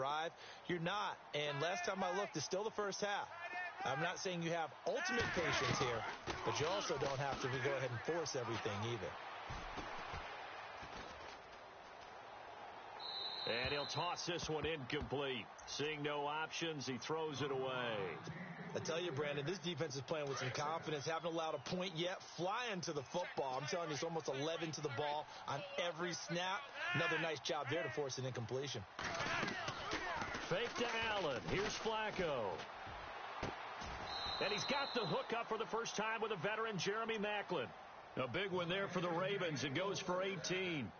drive. You're not. And last time I looked, it's still the first half. I'm not saying you have ultimate patience here, but you also don't have to go ahead and force everything either. And he'll toss this one incomplete. Seeing no options, he throws it away. I tell you, Brandon, this defense is playing with some confidence. Haven't allowed a point yet. Flying to the football. I'm telling you, it's almost 11 to the ball on every snap. Another nice job there to force an incompletion. Fake to Allen. Here's Flacco. And he's got the hook up for the first time with a veteran, Jeremy Maclin. A big one there for the Ravens. It goes for 18.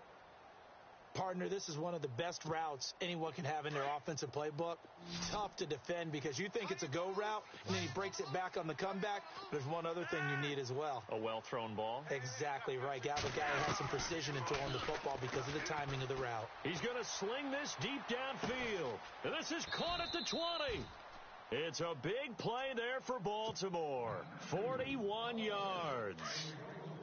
Partner, this is one of the best routes anyone can have in their offensive playbook. Tough to defend because you think it's a go route, and then he breaks it back on the comeback. There's one other thing you need as well. A well-thrown ball? Exactly right. Got a guy who has some precision in throwing the football because of the timing of the route. He's going to sling this deep downfield. And this is caught at the 20. It's a big play there for Baltimore. 41 yards.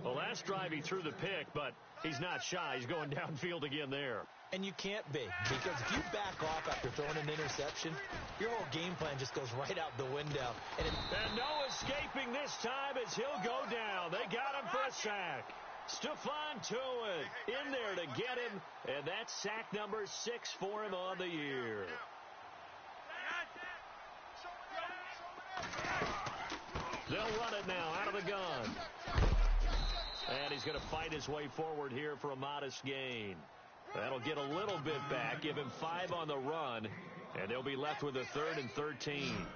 The last drive he threw the pick, but he's not shy. He's going downfield again there. And you can't be, because if you back off after throwing an interception, your whole game plan just goes right out the window. And no escaping this time as he'll go down. They got him for a sack. Stephon Tuitt in there to get him, and that's sack number 6 for him on the year. They'll run it now out of the gun. And he's going to fight his way forward here for a modest gain. That'll get a little bit back, give him 5 on the run, and they'll be left with a 3rd and 13.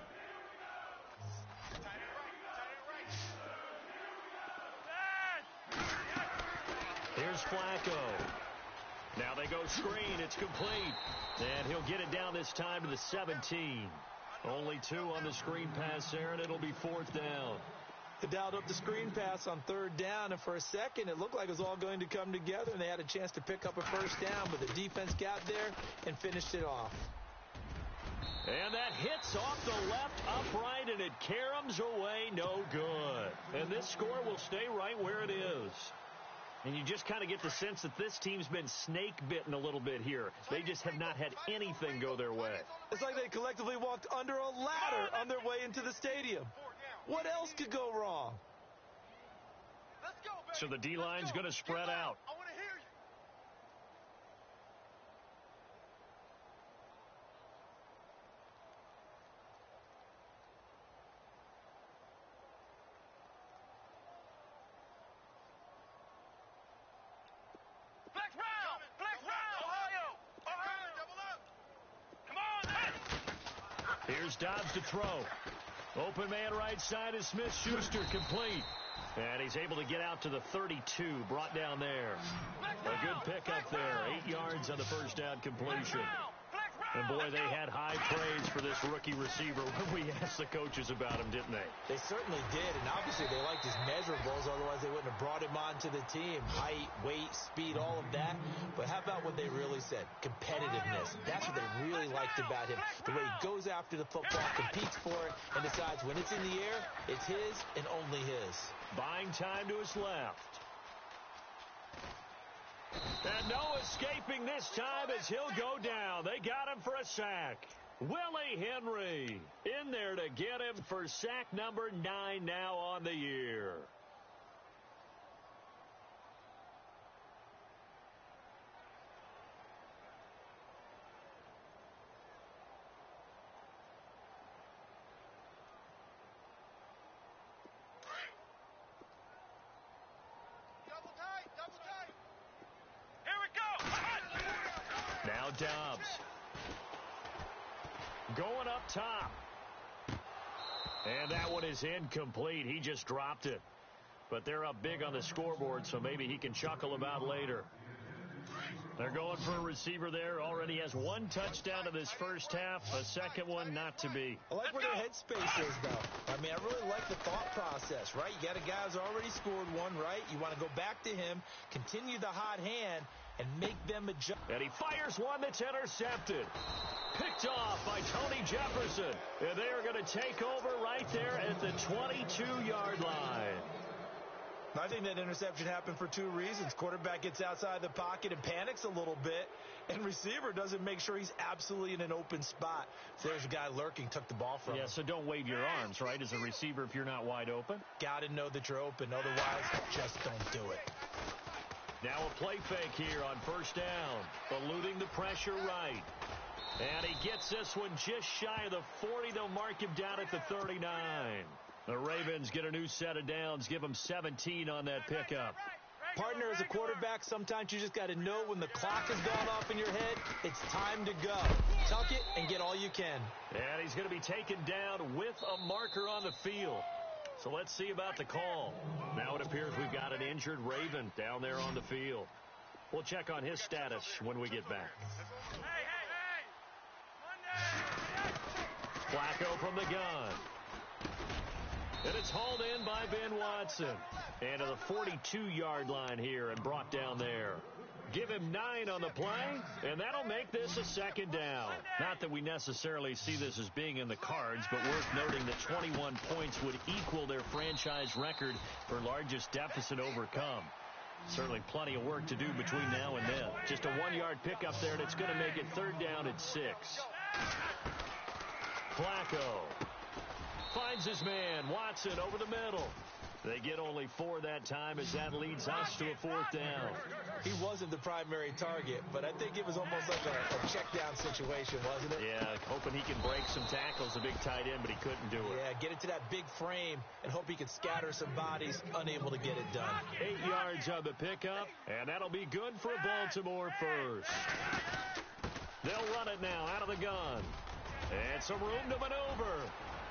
Here's Flacco. Now they go screen. It's complete. And he'll get it down this time to the 17. Only 2 on the screen pass there, and it'll be 4th down. They dialed up the screen pass on 3rd down, and for a second, it looked like it was all going to come together, and they had a chance to pick up a 1st down, but the defense got there and finished it off. And that hits off the left upright, and it caroms away no good. And this score will stay right where it is. And you just kind of get the sense that this team's been snake-bitten a little bit here. They just have not had anything go their way. It's like they collectively walked under a ladder on their way into the stadium. What else could go wrong? So the D-line's going to spread out. I want to hear you. Flex round, Ohio. Double up. Come on. Here's Dobbs to throw. Open man right side is Smith-Schuster, complete. And he's able to get out to the 32, brought down there. A good pickup there, 8 yards on the first down completion. And boy, they had high praise for this rookie receiver when we asked the coaches about him, didn't they? They certainly did, and obviously they liked his measurables, otherwise they wouldn't have brought him onto the team. Height, weight, speed, all of that. But how about what they really said? Competitiveness. That's what they really liked about him. The way he goes after the football, competes for it, and decides when it's in the air, it's his and only his. Buying time to his left. And no escaping this time as he'll go down. They got him for a sack. Willie Henry in there to get him for sack number 9 now on the year. Now Dobbs. Going up top. And that one is incomplete. He just dropped it. But they're up big on the scoreboard, so maybe he can chuckle about later. They're going for a receiver there. Already has 1 touchdown in this first half. A second one not to be. I like where their headspace is, though. I mean, I really like the thought process, right? You got a guy who's already scored 1, right? You want to go back to him, continue the hot hand, and make them adjust. And he fires one that's intercepted. Picked off by Tony Jefferson. And they are going to take over right there at the 22-yard line. I think that interception happened for two reasons. Quarterback gets outside the pocket and panics a little bit, and receiver doesn't make sure he's absolutely in an open spot. So there's a guy lurking, took the ball from him. Yeah, so don't wave your arms, right, as a receiver if you're not wide open. Got to know that you're open. Otherwise, just don't do it. Now a play fake here on first down. Eluding the pressure right. And he gets this one just shy of the 40. They'll mark him down at the 39. The Ravens get a new set of downs, give them 17 on that pickup. Partner, as a quarterback, sometimes you just got to know when the clock has gone off in your head, it's time to go. Tuck it and get all you can. And he's going to be taken down with a marker on the field. So let's see about the call. Now it appears we've got an injured Raven down there on the field. We'll check on his status when we get back. Flacco from the gun. And it's hauled in by Ben Watson. And to the 42-yard line here and brought down there. Give him 9 on the play, and that'll make this a second down. Not that we necessarily see this as being in the cards, but worth noting that 21 points would equal their franchise record for largest deficit overcome. Certainly plenty of work to do between now and then. Just a 1-yard pickup there, and it's going to make it third down at 6. Flacco finds his man, Watson, over the middle. They get only 4 that time as that leads us to a fourth down. He wasn't the primary target, but I think it was almost like a check-down situation, wasn't it? Yeah, hoping he can break some tackles, a big tight end, but he couldn't do it. Yeah, get it to that big frame and hope he could scatter some bodies, unable to get it done. 8 yards on the pickup, and that'll be good for Baltimore first. They'll run it now out of the gun. And some room to maneuver.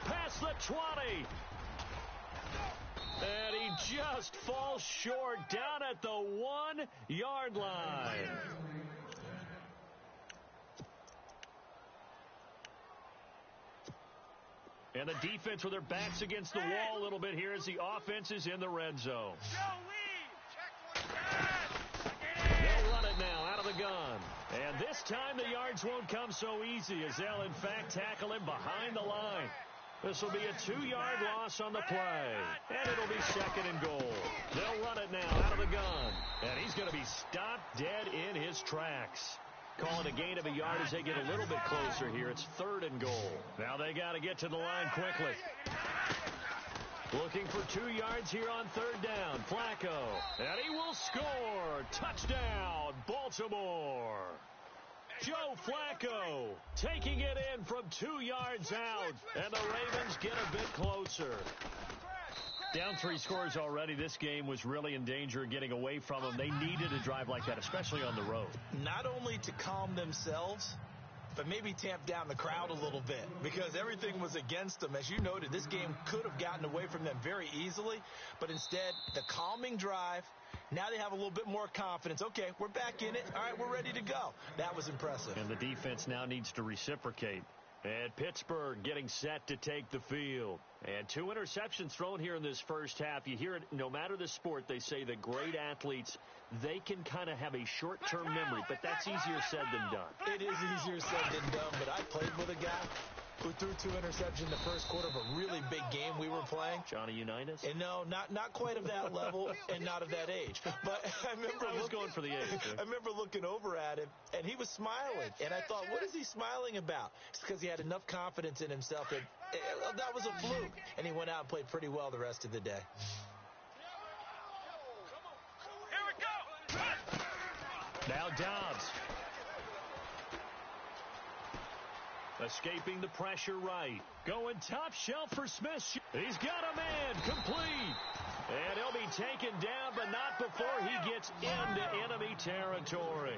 Past the 20. And he just falls short down at the 1-yard line. And the defense with their backs against the wall a little bit here as the offense is in the red zone. They'll run it now out of the gun. And this time the yards won't come so easy as they'll in fact tackle him behind the line. This will be a 2-yard loss on the play. And it'll be second and goal. They'll run it now out of the gun. And he's going to be stopped dead in his tracks. Calling a gain of a yard as they get a little bit closer here. It's third and goal. Now they got to get to the line quickly. Looking for 2 yards here on third down. Flacco. And he will score. Touchdown, Baltimore. Joe Flacco taking it in from 2 yards out. And the Ravens get a bit closer. Down 3 scores already. This game was really in danger of getting away from them. They needed a drive like that, especially on the road. Not only to calm themselves, but maybe tamp down the crowd a little bit because everything was against them. As you noted, this game could have gotten away from them very easily, but instead, the calming drive, now they have a little bit more confidence. Okay, we're back in it. All right, we're ready to go. That was impressive. And the defense now needs to reciprocate. And Pittsburgh getting set to take the field. And 2 interceptions thrown here in this first half. You hear it, no matter the sport, they say that great athletes, they can kind of have a short-term memory, but that's easier said than done. It is easier said than done, but I played with a guy who threw 2 interceptions in the first quarter of a really big game we were playing. Johnny Unitas? And no, not quite of that level and not of that age. But I was going for the age. I remember looking over at him, and he was smiling. And I thought, what is he smiling about? It's because he had enough confidence in himself that that was a fluke. And he went out and played pretty well the rest of the day. Here we go. Now Dobbs. Escaping the pressure right. Going top shelf for Smith. He's got a man. Complete. And he'll be taken down, but not before he gets into enemy territory.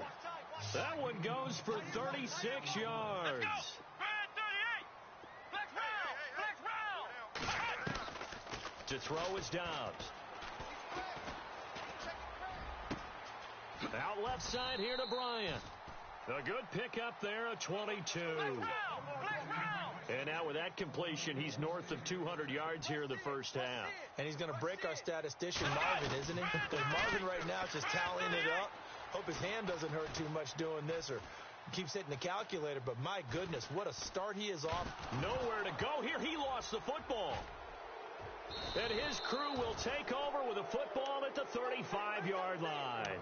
That one goes for 36 yards. To throw is Dobbs. Out left side here to Bryant. A good pickup there, a 22. And now with that completion, he's north of 200 yards here in the first half. And he's going to break our statistician, Marvin, isn't he? Because Marvin right now is just tallying it up. Hope his hand doesn't hurt too much doing this or keeps hitting the calculator. But my goodness, what a start he is off. Nowhere to go here. He lost the football. And his crew will take over with a football at the 35-yard line.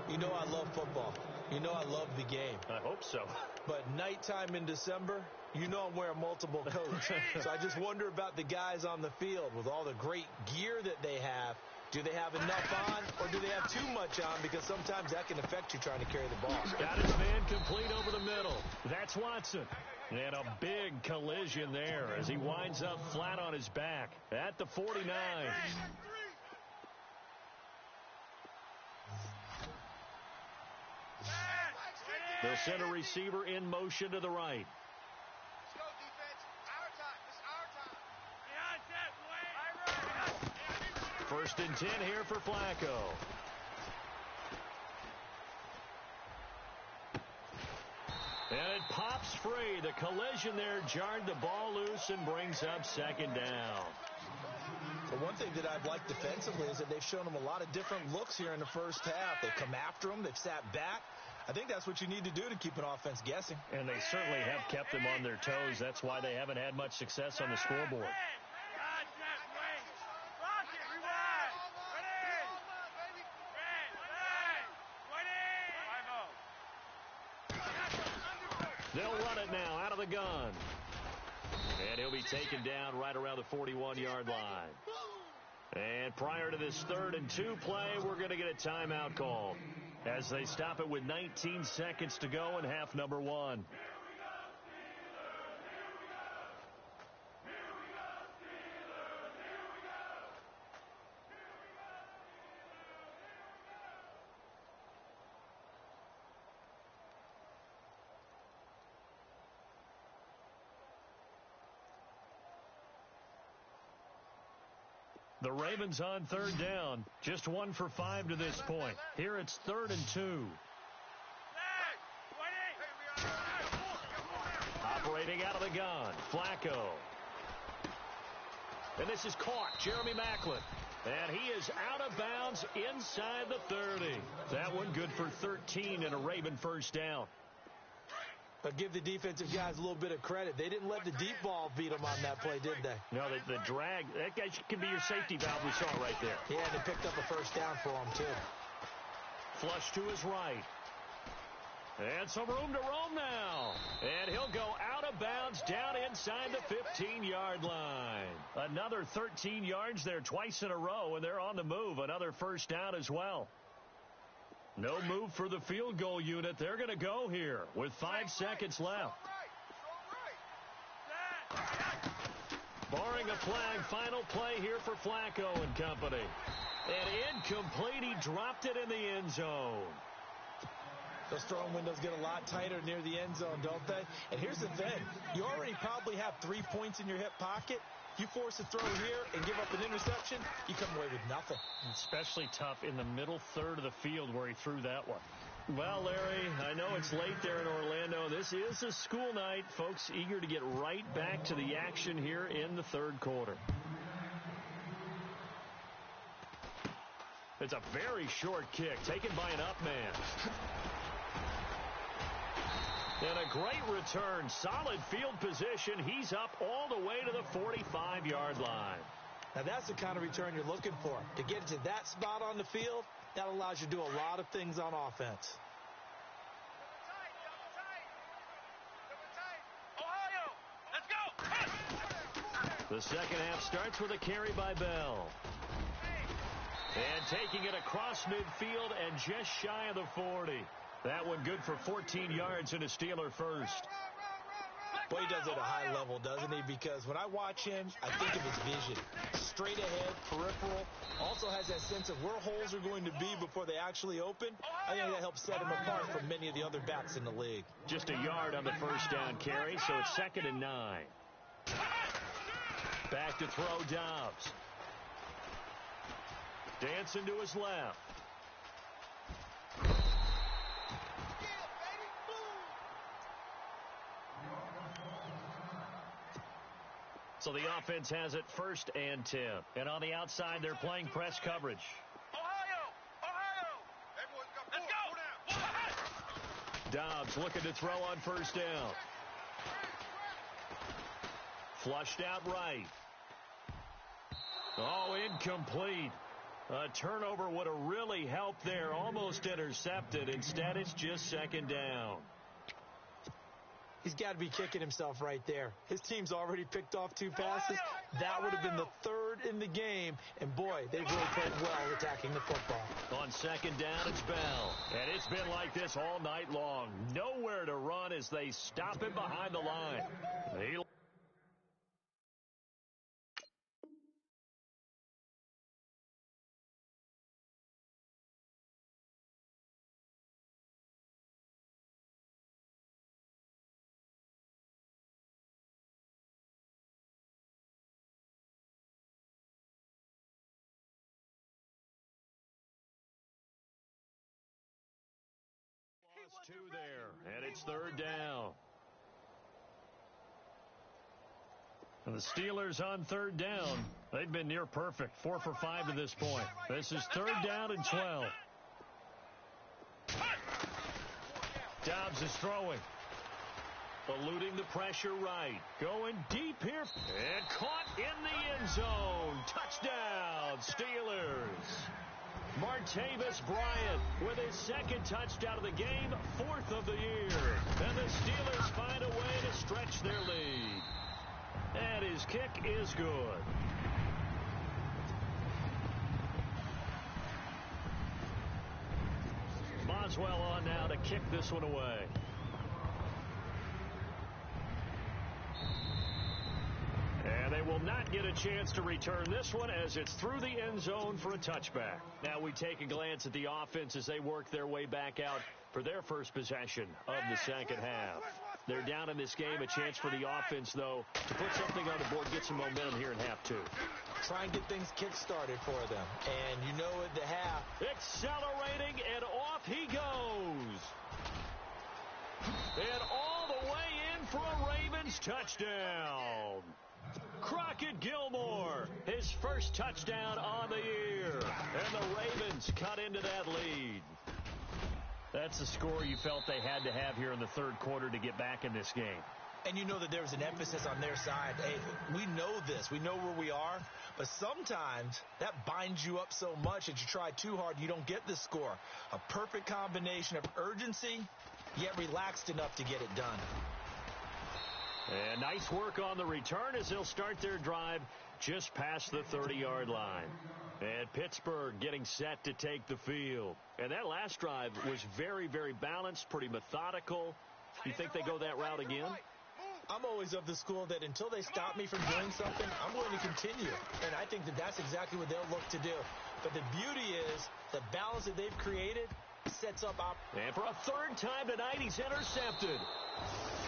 You know I love football. You know I love the game. I hope so. But nighttime in December, you know I'm wearing multiple coats. So I just wonder about the guys on the field with all the great gear that they have. Do they have enough on, or do they have too much on? Because sometimes that can affect you trying to carry the ball. Got his man complete over the middle. That's Watson. And a big collision there as he winds up flat on his back at the 49. They'll send a receiver in motion to the right. Let's go, defense. Our time. It's our time. First and 10 here for Flacco. And it pops free. The collision there jarred the ball loose and brings up second down. Well, one thing that I've liked defensively is that they've shown them a lot of different looks here in the first half. They've come after them. They've sat back. I think that's what you need to do to keep an offense guessing. And they certainly have kept them on their toes. That's why they haven't had much success on the scoreboard. They'll run it now out of the gun. And he'll be taken down right around the 41-yard line. And prior to this 3rd and 2 play, we're going to get a timeout call as they stop it with 19 seconds to go in half number 1. The Ravens on 3rd down. Just 1 for 5 to this point. Here it's 3rd and 2. Operating out of the gun, Flacco. And this is caught, Jeremy Maclin. And he is out of bounds inside the 30. That one good for 13 and a Raven first down. But give the defensive guys a little bit of credit. They didn't let the deep ball beat them on that play, did they? No, the drag, that guy can be your safety valve. We saw it right there. Yeah, they picked up a first down for him, too. Flush to his right. And some room to roam now. And he'll go out of bounds down inside the 15-yard line. Another 13 yards there twice in a row, and they're on the move. Another first down as well. No move for the field goal unit. They're going to go here with 5 seconds left. Barring a flag, final play here for Flacco and company. And incomplete. He dropped it in the end zone. Those throwing windows get a lot tighter near the end zone, don't they? And here's the thing. You already probably have 3 points in your hip pocket. You force a throw here and give up an interception, you come away with nothing. Especially tough in the middle third of the field where he threw that one. Well, Larry, I know it's late there in Orlando. This is a school night. Folks eager to get right back to the action here in the 3rd quarter. It's a very short kick taken by an up man. And a great return. Solid field position. He's up all the way to the 45-yard line. Now, that's the kind of return you're looking for. To get to that spot on the field, that allows you to do a lot of things on offense. Ohio, let's go. The second half starts with a carry by Bell. And taking it across midfield and just shy of the 40. That one good for 14 yards and a Steeler first. Boy, he does it at a high level, doesn't he? Because when I watch him, I think of his vision. Straight ahead, peripheral. Also has that sense of where holes are going to be before they actually open. I think that helps set him apart from many of the other backs in the league. Just a yard on the first down carry, so it's 2nd and 9. Back to throw Dobbs. Dancing to his left. So the offense has it 1st and 10. And on the outside, they're playing press coverage. Ohio. Everyone's got let's go. Dobbs looking to throw on first down. Flushed out right. Oh, incomplete. A turnover would have really helped there. Almost intercepted. Instead, it's just second down. He's got to be kicking himself right there. His team's already picked off 2 passes. That would have been the 3rd in the game. And, boy, they've really played well attacking the football. On second down, it's Bell. And it's been like this all night long. Nowhere to run as they stop him behind the line. Lost 2 there, and it's 3rd down. And the Steelers on 3rd down. They've been near perfect, 4 for 5 to this point. This is 3rd down and 12. Dobbs is throwing. Eluding the pressure right. Going deep here. And caught in the end zone. Touchdown, Steelers. Martavis Bryant with his 2nd touchdown of the game, 4th of the year. And the Steelers find a way to stretch their lead. And his kick is good. Boswell on now to kick this one away. And they will not get a chance to return this one as it's through the end zone for a touchback. Now we take a glance at the offense as they work their way back out for their first possession of the second half. They're down in this game. A chance for the offense, though, to put something on the board, get some momentum here in half 2. Try and get things kick-started for them. And you know at the half. Accelerating, and off he goes. And all the way in for a Ravens touchdown. Crockett Gilmore, his first touchdown on the year. And the Ravens cut into that lead. That's the score you felt they had to have here in the 3rd quarter to get back in this game. And you know that there was an emphasis on their side. Hey, we know this. We know where we are. But sometimes that binds you up so much that you try too hard, you don't get the score. A perfect combination of urgency, yet relaxed enough to get it done. And nice work on the return as they'll start their drive just past the 30-yard line. And Pittsburgh getting set to take the field. And that last drive was very, very balanced, pretty methodical. You think they go that route again? I'm always of the school that until they stop me from doing something, I'm going to continue. And I think that that's exactly what they'll look to do. But the beauty is the balance that they've created sets up. And for a 3rd time tonight, he's intercepted.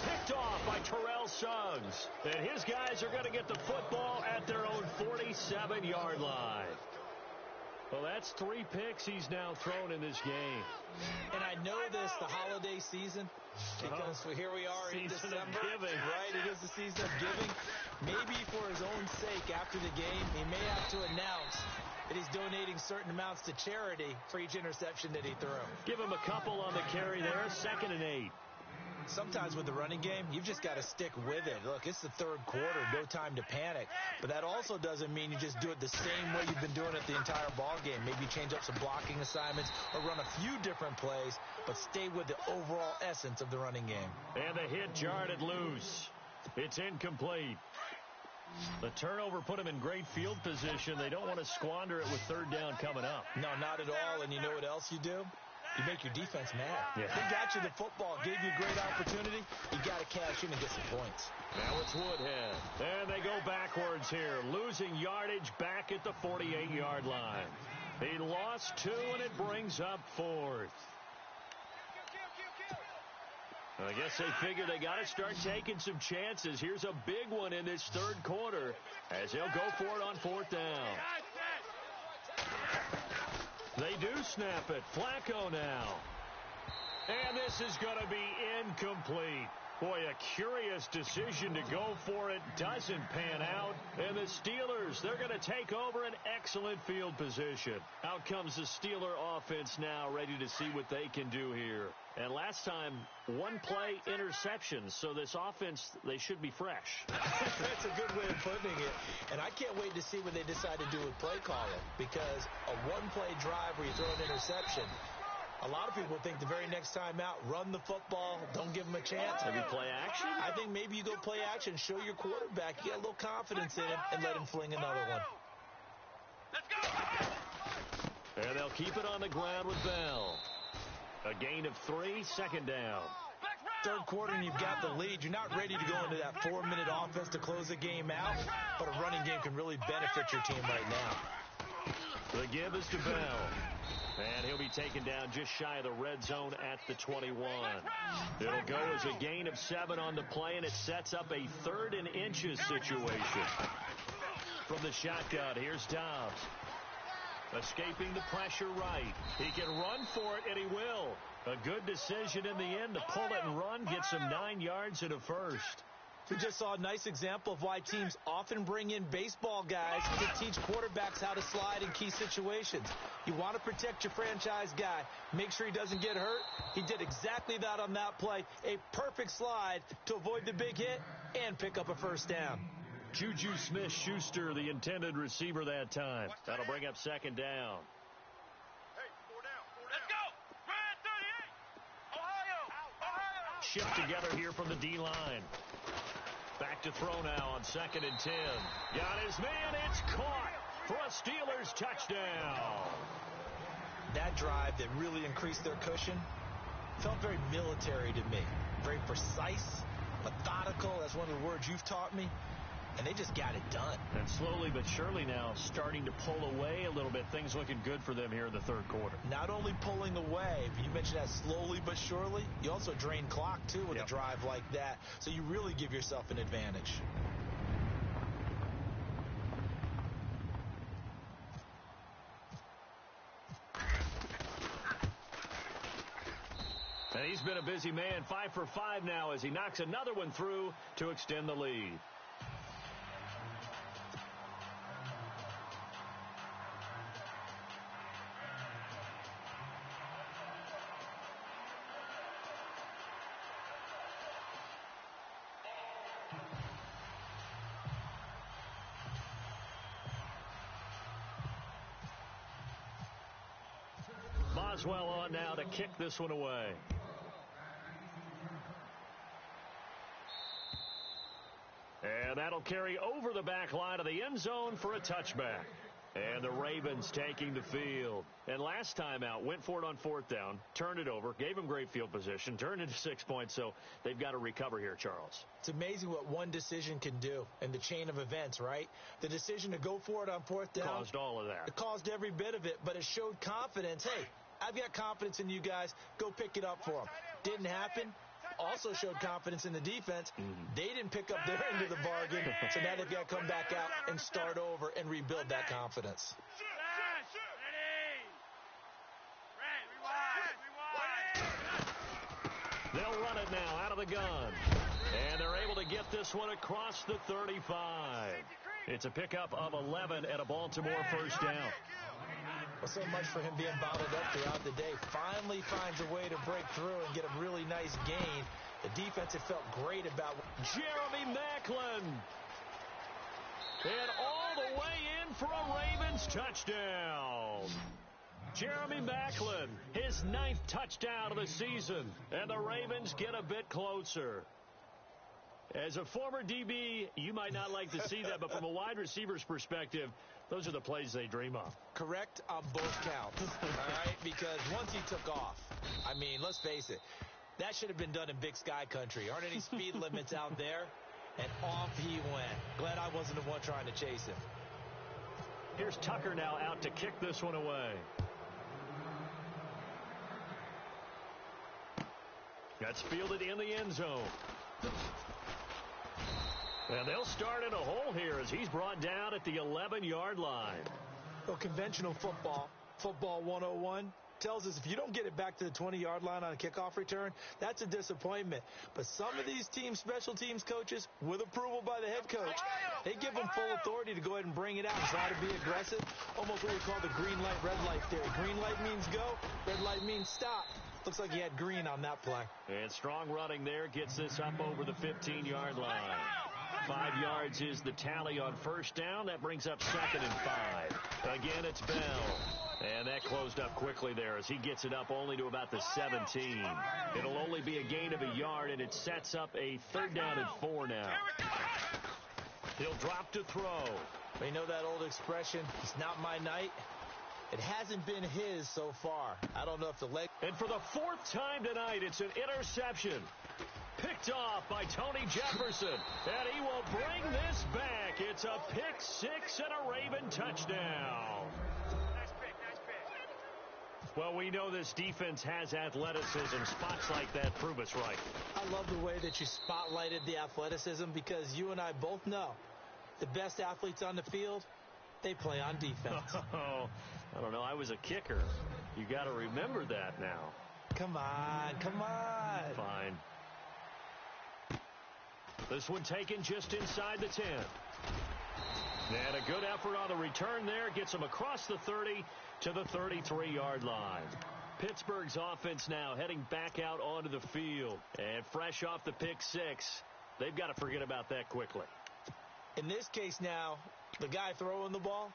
Picked off by Terrell Suggs. And his guys are going to get the football at their own 47-yard line. Well, that's 3 picks he's now thrown in this game. And I know this, the holiday season, because here we are in December. Right, it is the season of giving. Maybe for his own sake after the game, he may have to announce that he's donating certain amounts to charity for each interception that he threw. Give him a couple on the carry there, 2nd and 8. Sometimes with the running game, you've just got to stick with it. Look, it's the 3rd quarter, no time to panic. But that also doesn't mean you just do it the same way you've been doing it the entire ball game. Maybe change up some blocking assignments or run a few different plays, but stay with the overall essence of the running game. And the hit jarred loose. It's incomplete. The turnover put him in great field position. They don't want to squander it with 3rd down coming up. No, not at all. And you know what else you do? You make your defense mad. Yeah. They got you the football, gave you a great opportunity. You got to cash in and get some points. Now it's Woodhead. And they go backwards here, losing yardage back at the 48-yard line. He lost 2, and it brings up 4th. I guess they figure they got to start taking some chances. Here's a big one in this 3rd quarter as they'll go for it on 4th down. They do snap it. Flacco now. And this is going to be incomplete. Boy, a curious decision to go for it. Doesn't pan out. And the Steelers, they're going to take over an excellent field position. Out comes the Steeler offense now, ready to see what they can do here. And last time, one-play interceptions. So this offense, they should be fresh. That's a good way of putting it. And I can't wait to see what they decide to do with play calling. Because a one-play drive where you throw an interception, a lot of people think the very next time out, run the football, don't give them a chance. Maybe play action? I think maybe you go play action, show your quarterback you got a little confidence in him, and let him fling another one. Let's go! And they'll keep it on the ground with Bell. A gain of 3, second down. Third quarter and you've got the lead. You're not ready to go into that 4-minute offense to close the game out, but a running game can really benefit your team right now. The give is to Bell. And he'll be taken down just shy of the red zone at the 21. It'll go as a gain of 7 on the play, and it sets up a 3rd and inches situation. From the shotgun, here's Dobbs. Escaping the pressure right. He can run for it, and he will. A good decision in the end to pull it and run, gets him 9 yards and a first. We just saw a nice example of why teams often bring in baseball guys to teach quarterbacks how to slide in key situations. You want to protect your franchise guy. Make sure he doesn't get hurt. He did exactly that on that play. A perfect slide to avoid the big hit and pick up a first down. Juju Smith-Schuster, the intended receiver that time. That'll bring up second down. Hey, 4 down. Let's go! Red 38! Ohio! Shift together here from the D-line. Back to throw now on 2nd and 10. Got his man. It's caught for a Steelers touchdown. That drive that really increased their cushion felt very military to me. Very precise, methodical. That's one of the words you've taught me. And they just got it done. And slowly but surely now starting to pull away a little bit. Things looking good for them here in the third quarter. Not only pulling away, but you mentioned that slowly but surely. You also drain clock, too, with a drive like that. So you really give yourself an advantage. And he's been a busy man. 5 for 5 now as he knocks another one through to extend the lead. Boswell on now to kick this one away. And that'll carry over the back line of the end zone for a touchback. And the Ravens taking the field. And last time out, went for it on 4th down, turned it over, gave them great field position, turned it to 6 points, so they've got to recover here, Charles. It's amazing what one decision can do in the chain of events, right? The decision to go for it on 4th down. Caused all of that. It caused every bit of it, but it showed confidence. Hey, I've got confidence in you guys. Go pick it up for them. Didn't happen. Also showed confidence in the defense. They didn't pick up their end of the bargain, so now they've got to come back out and start over and rebuild that confidence. They'll run it now out of the gun. And they're able to get this one across the 35. It's a pickup of 11 and a Baltimore first down. Well, so much for him being bottled up throughout the day. Finally finds a way to break through and get a really nice gain. The defense had felt great about Jeremy Maclin. And all the way in for a Ravens touchdown. Jeremy Maclin, his 9th touchdown of the season. And the Ravens get a bit closer. As a former DB, you might not like to see that, but from a wide receiver's perspective, those are the plays they dream of. Correct on both counts, all right? Because once he took off, I mean, let's face it, that should have been done in Big Sky country. Aren't any speed limits out there? And off he went. Glad I wasn't the one trying to chase him. Here's Tucker now out to kick this one away. That's fielded in the end zone. And they'll start in a hole here as he's brought down at the 11-yard line. Well, conventional football 101, tells us if you don't get it back to the 20-yard line on a kickoff return, that's a disappointment. But some of these teams, special teams coaches, with approval by the head coach, they give them full authority to go ahead and bring it out and try to be aggressive. Almost what we call the green light, red light theory. Green light means go, red light means stop. Looks like he had green on that play. And strong running there gets this up over the 15-yard line. 5 yards is the tally on first down. That brings up 2nd and 5. Again, it's Bell. And that closed up quickly there as he gets it up only to about the 17. It'll only be a gain of a yard, and it sets up a 3rd down and 4 now. He'll drop to throw. You know that old expression, it's not my night? It hasn't been his so far. I don't know if the leg... And for the 4th time tonight, it's an interception. Picked off by Tony Jefferson. And he will bring this back. It's a pick 6 and a Raven touchdown. Nice pick. Well, we know this defense has athleticism. Spots like that prove us right. I love the way that you spotlighted the athleticism because you and I both know the best athletes on the field, they play on defense. Oh, I don't know. I was a kicker. You got to remember that now. Come on, come on. Fine. This one taken just inside the 10. And a good effort on the return there. Gets him across the 30 to the 33-yard line. Pittsburgh's offense now heading back out onto the field. And fresh off the pick 6, they've got to forget about that quickly. In this case now, the guy throwing the ball,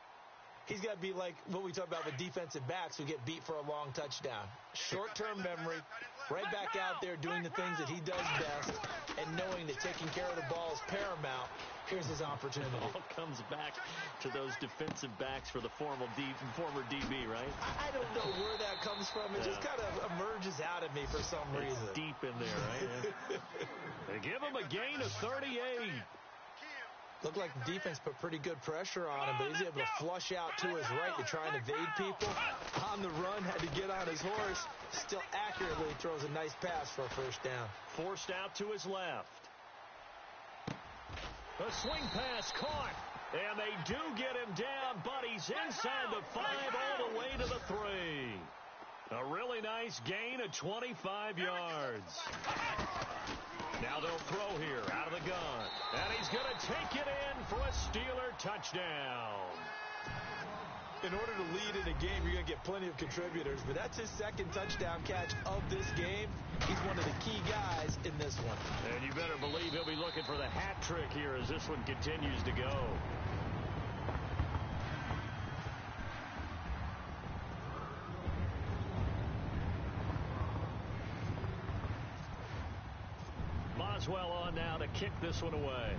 he's got to be like what we talk about with defensive backs who get beat for a long touchdown. Short-term memory, right back out there doing the things that he does best, and knowing that taking care of the ball is paramount. Here's his opportunity. It all comes back to those defensive backs for the former DB, right? I don't know where that comes from. It just kind of emerges out of me for some reason. It's deep in there, right? They give him a gain of 38. Looked like the defense put pretty good pressure on him, but he's able to flush out to his right to try and evade people. On the run, had to get on his horse. Still accurately throws a nice pass for a first down. Forced out to his left. A swing pass caught. And they do get him down, but he's inside the 5 all the way to the 3. A really nice gain of 25 yards. Now they'll throw here out of the gun. And he's going to take it in for a Steeler touchdown. In order to lead in a game, you're going to get plenty of contributors, but that's his 2nd touchdown catch of this game. He's one of the key guys in this one. And you better believe he'll be looking for the hat trick here as this one continues to go. Boswell on now to kick this one away.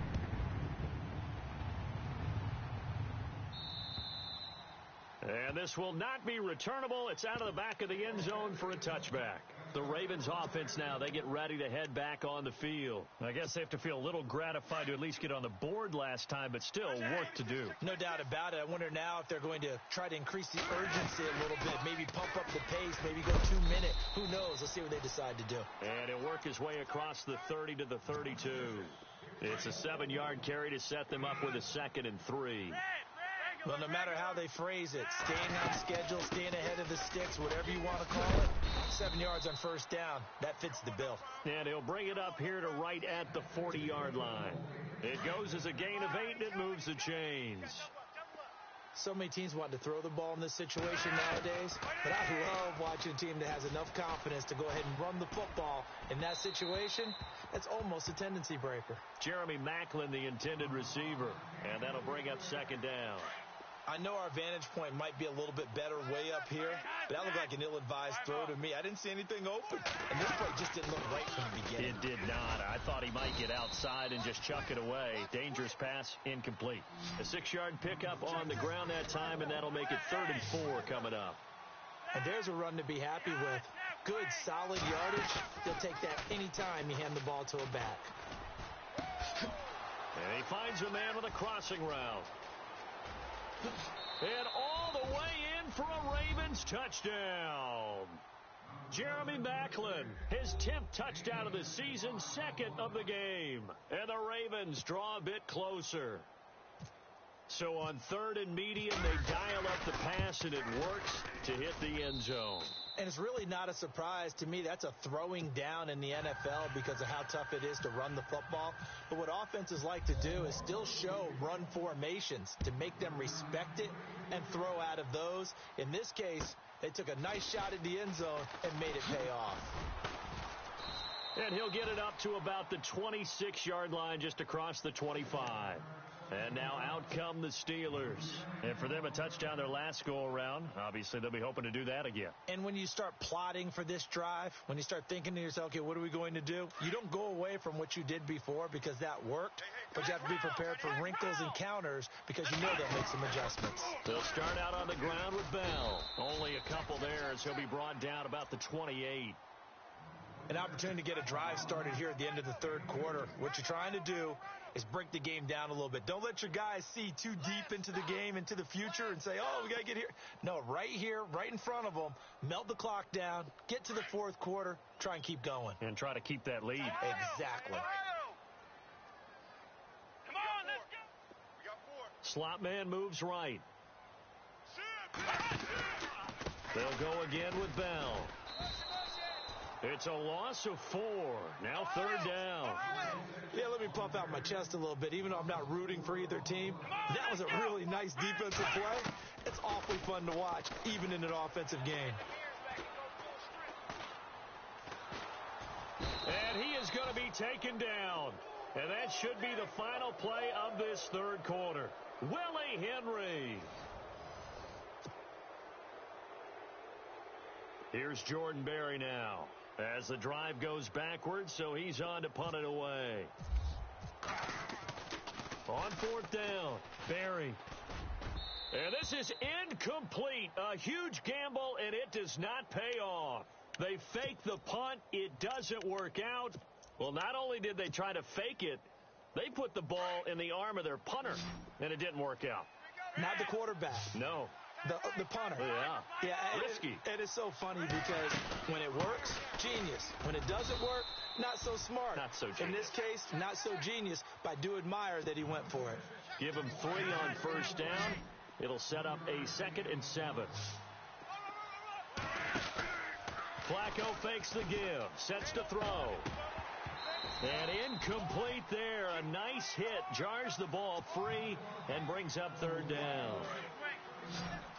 And this will not be returnable. It's out of the back of the end zone for a touchback. The Ravens offense now, they get ready to head back on the field. I guess they have to feel a little gratified to at least get on the board last time, but still work to do. No doubt about it. I wonder now if they're going to try to increase the urgency a little bit, maybe pump up the pace, maybe go 2 minute. Who knows? Let's see what they decide to do. And he'll work his way across the 30 to the 32. It's a 7-yard carry to set them up with a 2nd and 3. Well, no matter how they phrase it, staying on schedule, staying ahead of the sticks, whatever you want to call it, 7 yards on first down, that fits the bill. And he'll bring it up here to right at the 40-yard line. It goes as a gain of 8, and it moves the chains. So many teams want to throw the ball in this situation nowadays, but I love watching a team that has enough confidence to go ahead and run the football. In that situation, that's almost a tendency breaker. Jeremy Maclin, the intended receiver, and that'll bring up 2nd down. I know our vantage point might be a little bit better way up here, but that looked like an ill-advised throw to me. I didn't see anything open, and this play just didn't look right from the beginning. It did not. I thought he might get outside and just chuck it away. Dangerous pass, incomplete. A 6-yard pickup on the ground that time, and that'll make it 3rd and 4 coming up. And there's a run to be happy with. Good, solid yardage. They'll take that anytime you hand the ball to a back. And he finds a man with a crossing route. And all the way in for a Ravens touchdown. Jeremy Maclin, his 10th touchdown of the season, 2nd of the game. And the Ravens draw a bit closer. So on 3rd and medium, they dial up the pass, and it works to hit the end zone. And it's really not a surprise to me. That's a throwing down in the NFL because of how tough it is to run the football. But what offenses like to do is still show run formations to make them respect it and throw out of those. In this case, they took a nice shot at the end zone and made it pay off. And he'll get it up to about the 26-yard line, just across the 25. And now out come the Steelers. And for them, a touchdown their last go-around. Obviously, they'll be hoping to do that again. And when you start plotting for this drive, when you start thinking to yourself, okay, what are we going to do? You don't go away from what you did before because that worked, but you have to be prepared for wrinkles and counters because you know they'll make some adjustments. They'll start out on the ground with Bell. Only a couple there as he'll be brought down about the 28. An opportunity to get a drive started here at the end of the third quarter. What you're trying to do is break the game down a little bit. Don't let your guys see too deep into the game, into the future, and say, oh, we got to get here. No, right here, right in front of them, melt the clock down, get to the fourth quarter, try and keep going. And try to keep that lead. Exactly. Come on, let's go. We got 4. Slot man moves right. They'll go again with Bell. It's a loss of 4. Now third down. Yeah, let me puff out my chest a little bit. Even though I'm not rooting for either team, that was a really nice defensive play. It's awfully fun to watch, even in an offensive game. And he is going to be taken down. And that should be the final play of this third quarter. Willie Henry. Here's Jordan Berry now. As the drive goes backwards, so he's on to punt it away. On fourth down, Berry. And this is incomplete. A huge gamble, and it does not pay off. They fake the punt. It doesn't work out. Well, not only did they try to fake it, they put the ball in the arm of their punter, and it didn't work out. Not the quarterback. No. The punter. Yeah. Risky. It is so funny because when it works, genius. When it doesn't work, not so smart. Not so genius. In this case, not so genius, but I do admire that he went for it. Give him 3 on first down. It'll set up a 2nd and 7. Flacco fakes the give. Sets to throw. And incomplete there. A nice hit. Jars the ball free and brings up third down.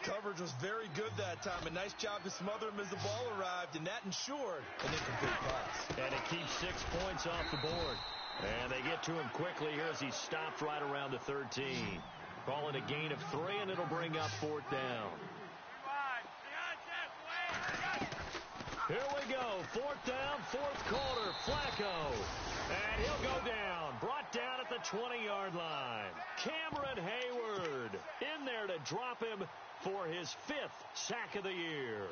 Coverage was very good that time. A nice job to smother him as the ball arrived, and that ensured an incomplete pass. And it keeps 6 points off the board. And they get to him quickly here as he stopped right around the 13. Call it a gain of 3, and it'll bring up fourth down. Here we go. Fourth down, fourth quarter. Flacco. And he'll go down. Brought down at the 20-yard line. Cameron Hayward in there to drop him for his 5th sack of the year.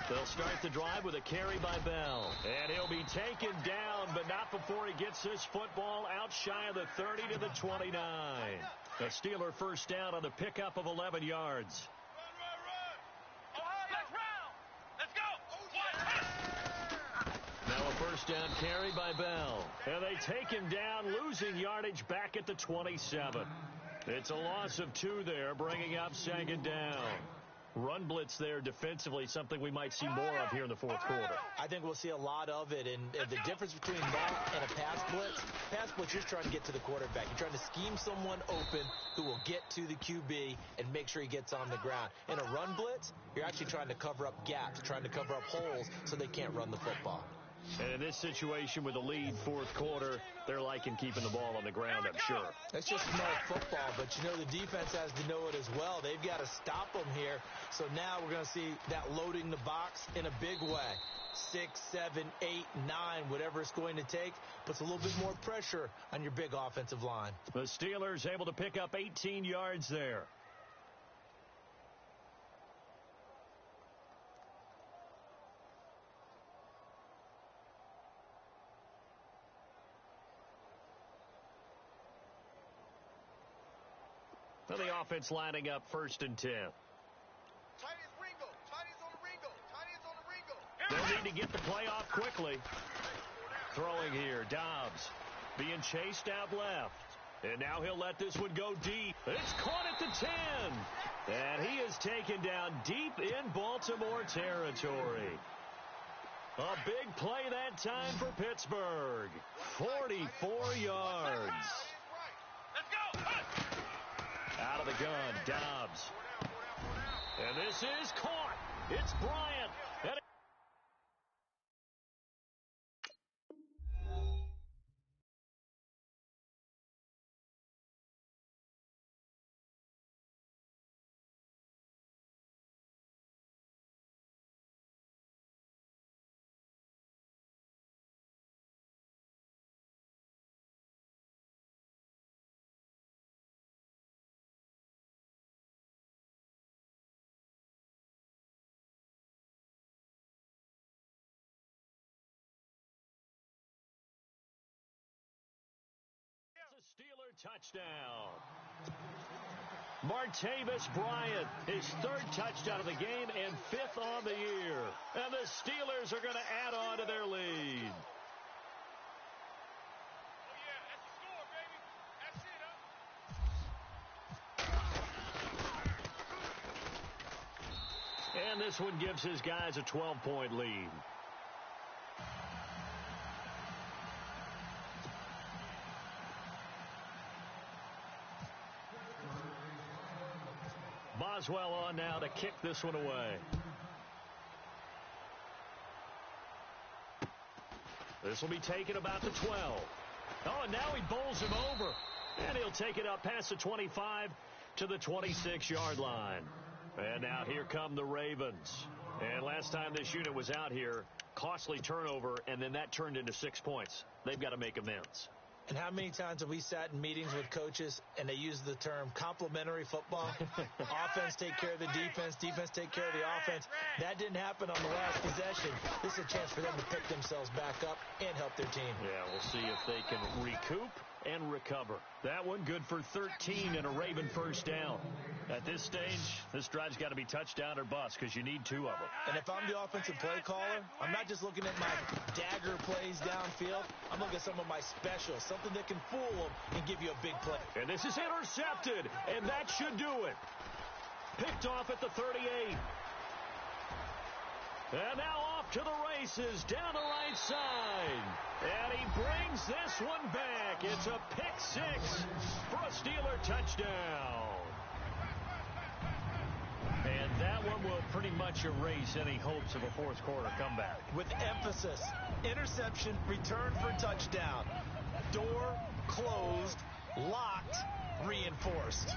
They'll start the drive with a carry by Bell. And he'll be taken down, but not before he gets this football out shy of the 30 to the 29. A Steeler first down on the pickup of 11 yards. Now a first down carry by Bell. And they take him down, losing yardage back at the 27. It's a loss of 2 there, bringing up 2nd down. Run blitz there defensively, something we might see more of here in the fourth quarter. I think we'll see a lot of it, and the difference between that and a pass blitz, you're just trying to get to the quarterback. You're trying to scheme someone open who will get to the QB and make sure he gets on the ground. In a run blitz, you're actually trying to cover up gaps, trying to cover up holes so they can't run the football. And in this situation with the lead fourth quarter, they're liking keeping the ball on the ground, I'm sure. That's just smart football, but you know the defense has to know it as well. They've got to stop them here. So now we're going to see that loading the box in a big way. 6, 7, 8, 9, whatever it's going to take, puts a little bit more pressure on your big offensive line. The Steelers able to pick up 18 yards there. Well, the offense lining up 1st and 10. They'll need to get the play off quickly. Throwing here, Dobbs being chased out left. And now he'll let this one go deep. It's caught at the 10. And he is taken down deep in Baltimore territory. A big play that time for Pittsburgh. 44 yards. Let's go. Out of the gun, Dobbs. And this is caught. It's Bryant. And it's a Steeler touchdown. Martavis Bryant, his third touchdown of the game and fifth on the year. And the Steelers are going to add on to their lead. Oh, yeah, that's the score, baby. That's it, And this one gives his guys a 12-point lead. Boswell on now to kick this one away. This will be taken about the 12. Oh, and now he bowls him over. And he'll take it up past the 25 to the 26-yard line. And now here come the Ravens. And last time this unit was out here, costly turnover, and then that turned into 6 points. They've got to make amends. And how many times have we sat in meetings with coaches and they use the term complementary football? Offense take care of the defense, defense take care of the offense. That didn't happen on the last possession. This is a chance for them to pick themselves back up and help their team. Yeah, we'll see if they can recoup and recover. That one good for 13 and a Raven first down. At this stage, this drive's got to be touchdown or bust because you need 2 of them. And if I'm the offensive play caller, I'm not just looking at my dagger plays downfield. I'm looking at some of my specials, something that can fool them and give you a big play. And this is intercepted, and that should do it. Picked off at the 38. And now off to the races down the right side. And he brings this one back. It's a pick 6 for a Steeler touchdown. And that one will pretty much erase any hopes of a fourth quarter comeback. With emphasis, interception, return for touchdown. Door closed, locked, reinforced.